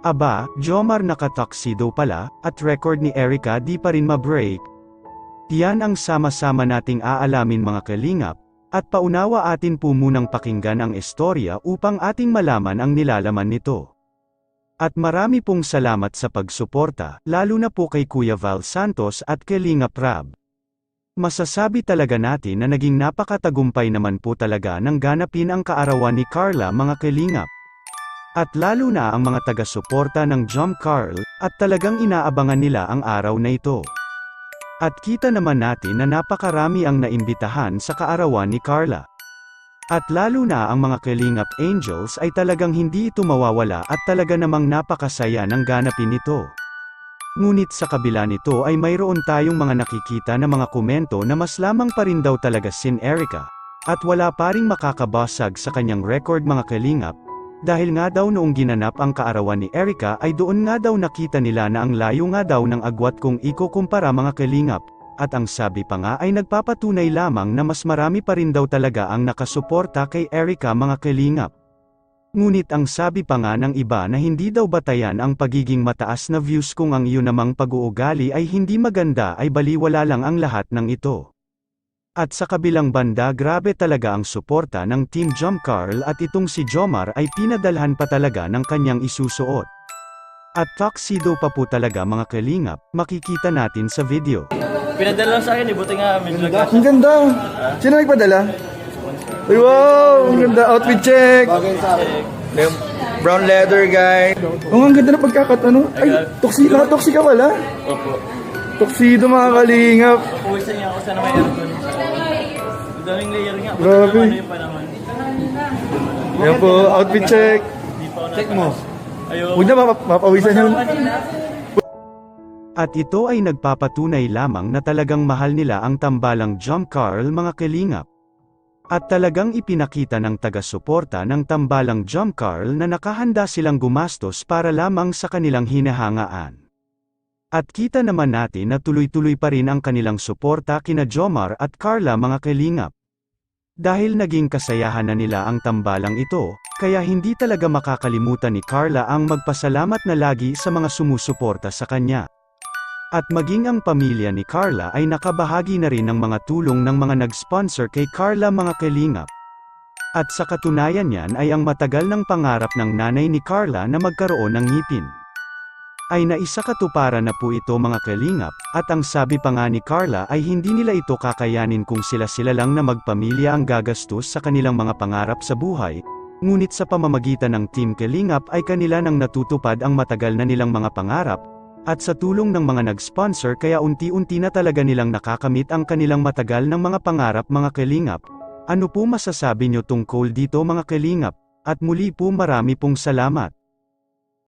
Aba, Jomar naka-tuxedo pala, at record ni Erica di pa rin ma-break. Yan ang sama-sama nating aalamin mga kalingap, at paunawa atin po munang pakinggan ang istorya upang ating malaman ang nilalaman nito. At marami pong salamat sa pagsuporta, lalo na po kay Kuya Val Santos at Kalingap Rab. Masasabi talaga natin na naging napakatagumpay naman po talaga nang ganapin ang kaarawan ni Carla mga kalingap. At lalo na ang mga taga-suporta ng Jump Carl, at talagang inaabangan nila ang araw na ito. At kita naman natin na napakarami ang naimbitahan sa kaarawan ni Carla. At lalo na ang mga Kalingap Angels ay talagang hindi ito mawawala at talaga namang napakasaya ng ganapin nito. Ngunit sa kabila nito ay mayroon tayong mga nakikita na mga komento na mas lamang pa rin daw talaga sin Erica, at wala pa ring makakabasag sa kanyang record mga kalingap, dahil nga daw noong ginanap ang kaarawan ni Erica ay doon nga daw nakita nila na ang layo nga daw ng agwat kung ikukumpara mga kalingap, at ang sabi pa nga ay nagpapatunay lamang na mas marami pa rin daw talaga ang nakasuporta kay Erica mga kalingap. Ngunit ang sabi pa nga ng iba na hindi daw batayan ang pagiging mataas na views kung ang iyon namang pag-uugali ay hindi maganda ay baliwala lang ang lahat ng ito. At sa kabilang banda grabe talaga ang suporta ng Team Jump Carl at itong si Jomar ay pinadalhan pa talaga ng kanyang isusuot. At tuxedo pa po talaga mga kalingap, makikita natin sa video. Pinadala sa akin buti nga medyo nagkasya. Ang ganda! Sino nagpadala? Ay, wow! Ang ganda! Outfit check! Brown leather guy. Oh, ang ganda na pagkakat ano? Ay, toksi ka pala? Opo. Tuxedo mga kalingap. Puwisan niya ako sa naman yan doon. Daming layer nga. Grabe. Ano yung panahon. Yan po, outfit check. Di pa ako Check mo. Ayun. Huwag na mapawisan yun. At ito ay nagpapatunay lamang na talagang mahal nila ang tambalang Jump Carl mga kalingap. At talagang ipinakita ng taga-suporta ng tambalang Jump Carl na nakahanda silang gumastos para lamang sa kanilang hinahangaan. At kita naman natin na tuloy-tuloy pa rin ang kanilang suporta kina Jomar at Carla mga kalingap. Dahil naging kasayahan na nila ang tambalang ito, kaya hindi talaga makakalimutan ni Carla ang magpasalamat na lagi sa mga sumusuporta sa kanya. At maging ang pamilya ni Carla ay nakabahagi na rin ng mga tulong ng mga nag-sponsor kay Carla mga kalingap. At sa katunayan niyan ay ang matagal ng pangarap ng nanay ni Carla na magkaroon ng ngipin. Ay naisakatuparan na po ito mga kalingap, at ang sabi pa nga ni Carla ay hindi nila ito kakayanin kung sila lang na magpamilya ang gagastos sa kanilang mga pangarap sa buhay, ngunit sa pamamagitan ng Team Kalingap ay kanila nang natutupad ang matagal na nilang mga pangarap, at sa tulong ng mga nag-sponsor kaya unti-unti na talaga nilang nakakamit ang kanilang matagal ng mga pangarap mga kalingap. Ano po masasabi nyo tungkol dito mga kalingap? At muli po marami pong salamat.